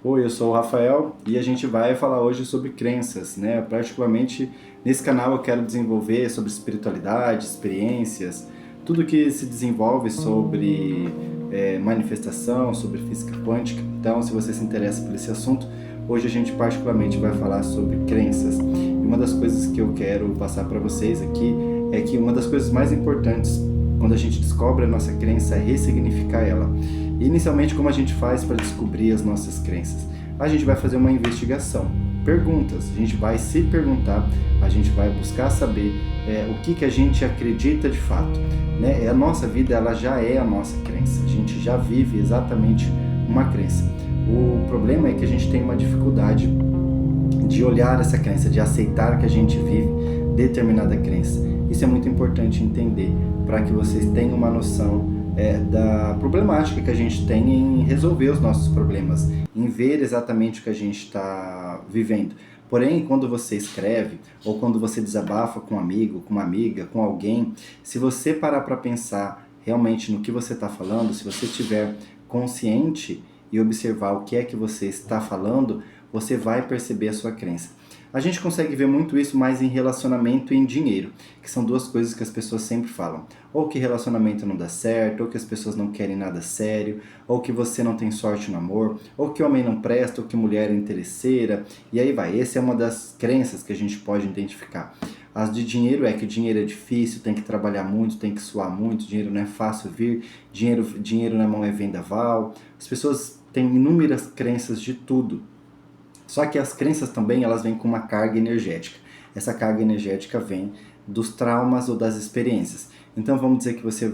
Oi, eu sou o Rafael e a gente vai falar hoje sobre crenças, né? Particularmente nesse canal eu quero desenvolver sobre espiritualidade, experiências, tudo que se desenvolve sobre manifestação, sobre física quântica. Então, se você se interessa por esse assunto, hoje a gente particularmente vai falar sobre crenças. E uma das coisas que eu quero passar para vocês aqui é que uma das coisas mais importantes quando a gente descobre a nossa crença é ressignificar ela. Inicialmente, como a gente faz para descobrir as nossas crenças? A gente vai fazer uma investigação, perguntas, a gente vai se perguntar, a gente vai buscar saber o que a gente acredita de fato. Né? A nossa vida ela já é a nossa crença, a gente já vive exatamente uma crença. O problema é que a gente tem uma dificuldade de olhar essa crença, de aceitar que a gente vive determinada crença. Isso é muito importante entender para que vocês tenham uma noção da problemática que a gente tem em resolver os nossos problemas, em ver exatamente o que a gente está vivendo. Porém, quando você escreve ou quando você desabafa com um amigo, com uma amiga, com alguém, se você parar para pensar realmente no que você está falando, se você estiver consciente e observar o que é que você está falando, você vai perceber a sua crença. A gente consegue ver muito isso mais em relacionamento e em dinheiro, que são duas coisas que as pessoas sempre falam. Ou que relacionamento não dá certo, ou que as pessoas não querem nada sério, ou que você não tem sorte no amor, ou que homem não presta, ou que mulher é interesseira, e aí vai. Essa é uma das crenças que a gente pode identificar. As de dinheiro é que dinheiro é difícil, tem que trabalhar muito, tem que suar muito, dinheiro não é fácil vir, dinheiro na mão é vendaval. As pessoas têm inúmeras crenças de tudo. Só que as crenças também elas vêm com uma carga energética. Essa carga energética vem dos traumas ou das experiências. Então vamos dizer que você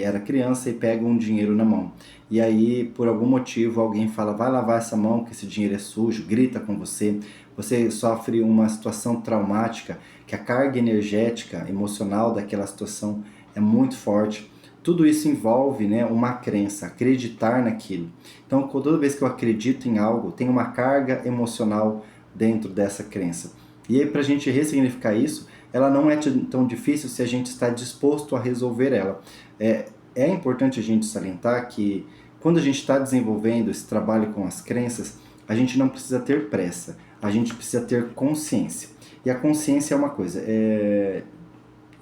era criança e pega um dinheiro na mão. E aí, por algum motivo, alguém fala, vai lavar essa mão que esse dinheiro é sujo, grita com você. Você sofre uma situação traumática, que a carga energética, emocional daquela situação é muito forte. Tudo isso envolve, né, uma crença, acreditar naquilo. Então, toda vez que eu acredito em algo, tem uma carga emocional dentro dessa crença. E aí, para a gente ressignificar isso, ela não é tão difícil se a gente está disposto a resolver ela. É importante a gente salientar que quando a gente está desenvolvendo esse trabalho com as crenças, a gente não precisa ter pressa, a gente precisa ter consciência. E a consciência é uma coisa,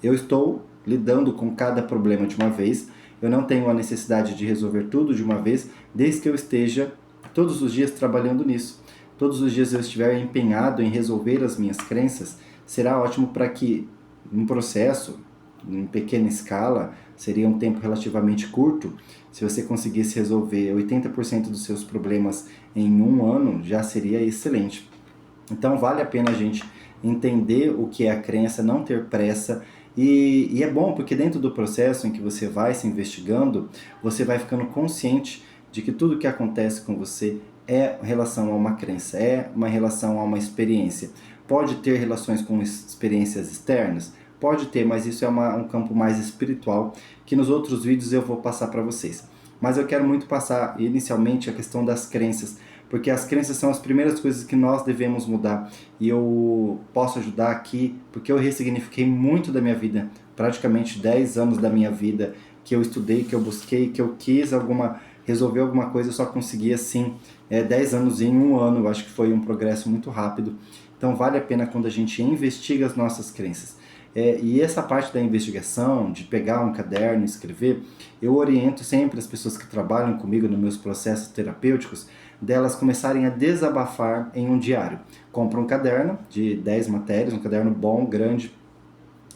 eu estou lidando com cada problema de uma vez, eu não tenho a necessidade de resolver tudo de uma vez, desde que eu esteja todos os dias trabalhando nisso. Todos os dias eu estiver empenhado em resolver as minhas crenças, será ótimo para que um processo, em pequena escala, seria um tempo relativamente curto, se você conseguisse resolver 80% dos seus problemas em um ano, já seria excelente. Então vale a pena a gente entender o que é a crença, não ter pressa. E é bom porque dentro do processo em que você vai se investigando, você vai ficando consciente de que tudo que acontece com você é relação a uma crença, é uma relação a uma experiência. Pode ter relações com experiências externas? Pode ter, mas isso é um campo mais espiritual que nos outros vídeos eu vou passar para vocês. Mas eu quero muito passar inicialmente a questão das crenças, porque as crenças são as primeiras coisas que nós devemos mudar. E eu posso ajudar aqui, porque eu ressignifiquei muito da minha vida, praticamente 10 anos da minha vida, que eu estudei, que eu busquei, que eu quis resolver alguma coisa, eu só consegui assim, 10 anos em um ano, eu acho que foi um progresso muito rápido. Então vale a pena quando a gente investiga as nossas crenças. E essa parte da investigação, de pegar um caderno e escrever, eu oriento sempre as pessoas que trabalham comigo nos meus processos terapêuticos, delas começarem a desabafar em um diário. Compre um caderno de 10 matérias, um caderno bom, grande,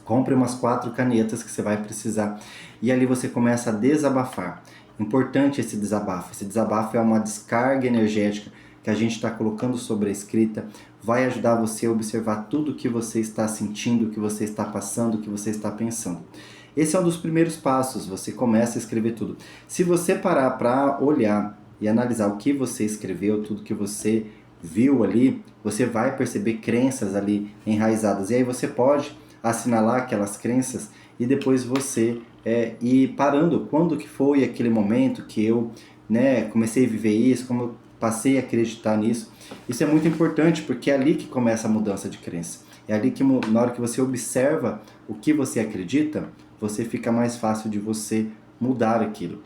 compre umas 4 canetas que você vai precisar e ali você começa a desabafar. Importante esse desabafo. Esse desabafo é uma descarga energética que a gente está colocando sobre a escrita, vai ajudar você a observar tudo o que você está sentindo, o que você está passando, o que você está pensando. Esse é um dos primeiros passos, você começa a escrever tudo. Se você parar para olhar e analisar o que você escreveu, tudo que você viu ali, você vai perceber crenças ali enraizadas. E aí você pode assinalar aquelas crenças e depois você ir parando. Quando que foi aquele momento que eu comecei a viver isso, como eu passei a acreditar nisso. Isso é muito importante porque é ali que começa a mudança de crença. É ali que na hora que você observa o que você acredita, você fica mais fácil de você mudar aquilo.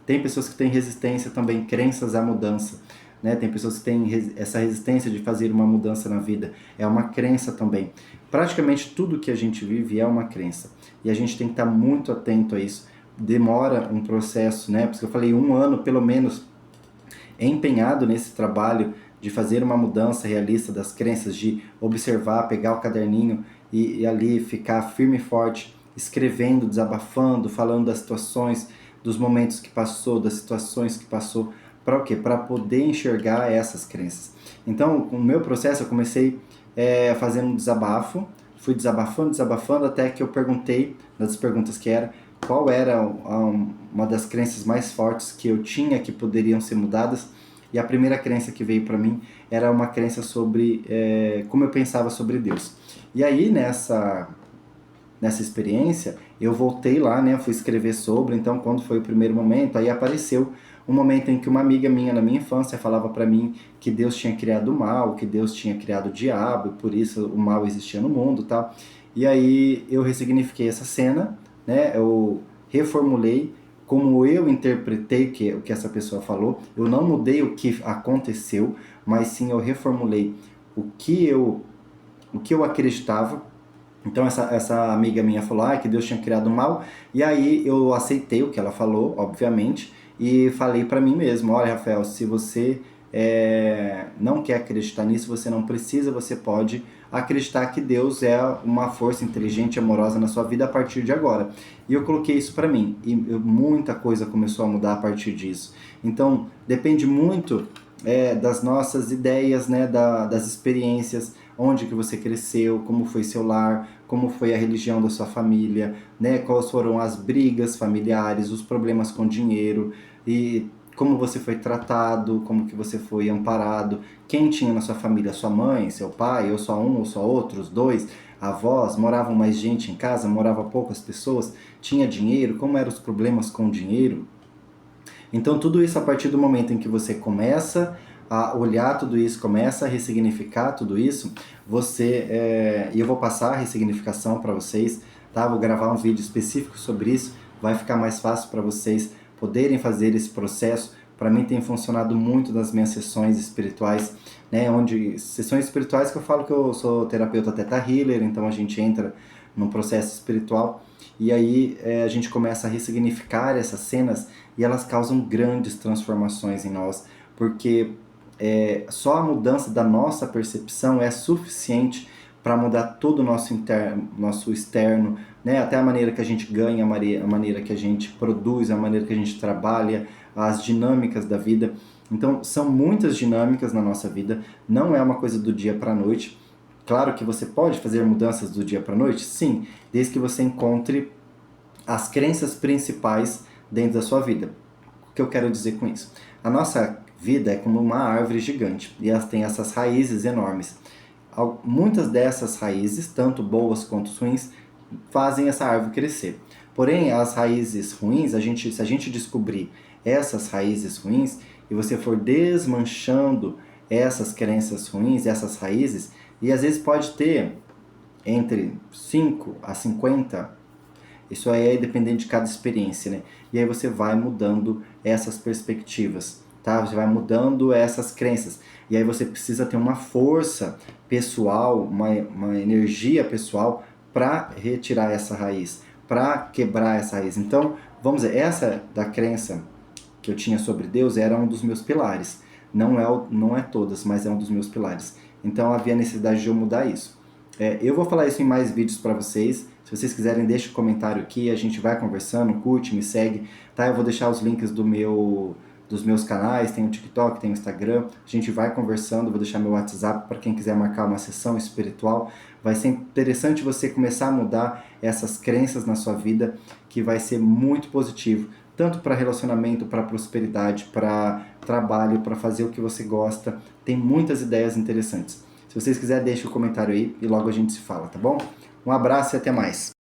Tem pessoas que têm resistência também, crenças à mudança. né? Tem pessoas que têm essa resistência de fazer uma mudança na vida, é uma crença também. Praticamente tudo que a gente vive é uma crença, e a gente tem que estar muito atento a isso. Demora um processo, né? Porque eu falei 1 ano pelo menos empenhado nesse trabalho de fazer uma mudança realista das crenças, de observar, pegar o caderninho e ali ficar firme e forte, escrevendo, desabafando, falando das situações, dos momentos que passou, das situações que passou, para o quê? Para poder enxergar essas crenças. Então, o meu processo, eu comecei fazendo um desabafo, fui desabafando, desabafando, até que eu perguntei, das perguntas que era, qual era uma das crenças mais fortes que eu tinha que poderiam ser mudadas. E a primeira crença que veio para mim era uma crença sobre como eu pensava sobre Deus. E aí nessa experiência eu voltei lá, né, fui escrever sobre. Então, quando foi o primeiro momento, aí apareceu um momento em que uma amiga minha na minha infância falava para mim que Deus tinha criado o mal, que Deus tinha criado o diabo, e por isso o mal existia no mundo, tal. E aí eu ressignifiquei essa cena, né? Eu reformulei como eu interpretei o que essa pessoa falou. Eu não mudei o que aconteceu, mas sim eu reformulei o que eu acreditava. Então essa amiga minha falou que Deus tinha criado o mal, e aí eu aceitei o que ela falou, obviamente, e falei para mim mesmo, olha, Rafael, se você não quer acreditar nisso, você não precisa, você pode acreditar que Deus é uma força inteligente e amorosa na sua vida a partir de agora. E eu coloquei isso para mim, e muita coisa começou a mudar a partir disso. Então, depende muito das nossas ideias, né, das experiências, onde que você cresceu, como foi seu lar, como foi a religião da sua família, né, quais foram as brigas familiares, os problemas com dinheiro, e como você foi tratado, como que você foi amparado, quem tinha na sua família, sua mãe, seu pai, ou só um, ou só outros, dois, avós, moravam mais gente em casa, morava poucas pessoas, tinha dinheiro, como eram os problemas com o dinheiro. Então, tudo isso a partir do momento em que você começa a olhar tudo isso, começa a ressignificar tudo isso, e eu vou passar a ressignificação para vocês, tá? Vou gravar um vídeo específico sobre isso, vai ficar mais fácil para vocês poderem fazer esse processo. Para mim tem funcionado muito nas minhas sessões espirituais, né? Sessões espirituais que eu falo que eu sou terapeuta Theta Healer, então a gente entra num processo espiritual e aí a gente começa a ressignificar essas cenas e elas causam grandes transformações em nós, porque só a mudança da nossa percepção é suficiente para mudar todo o nosso interno, nosso externo, né? Até a maneira que a gente ganha, a maneira que a gente produz, a maneira que a gente trabalha, as dinâmicas da vida. Então, são muitas dinâmicas na nossa vida, não é uma coisa do dia para a noite. Claro que você pode fazer mudanças do dia para a noite, sim, desde que você encontre as crenças principais dentro da sua vida. O que eu quero dizer com isso? A nossa vida é como uma árvore gigante e elas têm essas raízes enormes. Muitas dessas raízes, tanto boas quanto ruins, fazem essa árvore crescer. Porém, as raízes ruins, se a gente descobrir essas raízes ruins e você for desmanchando essas crenças ruins, essas raízes, e às vezes pode ter entre 5 a 50. Isso aí é dependente de cada experiência, né? E aí você vai mudando essas perspectivas, tá? Você vai mudando essas crenças. E aí você precisa ter uma força pessoal, uma energia pessoal para retirar essa raiz, para quebrar essa raiz. Então, vamos dizer, essa da crença que eu tinha sobre Deus era um dos meus pilares. Não é todas, mas é um dos meus pilares. Então havia necessidade de eu mudar isso. Eu vou falar isso em mais vídeos para vocês. Se vocês quiserem, deixa um comentário aqui, a gente vai conversando, curte, me segue, tá? Eu vou deixar os links dos meus canais, tem o TikTok, tem o Instagram, a gente vai conversando, vou deixar meu WhatsApp para quem quiser marcar uma sessão espiritual. Vai ser interessante você começar a mudar essas crenças na sua vida, que vai ser muito positivo, tanto para relacionamento, para prosperidade, para trabalho, para fazer o que você gosta. Tem muitas ideias interessantes. Se vocês quiserem, deixa o comentário aí e logo a gente se fala, tá bom? Um abraço e até mais.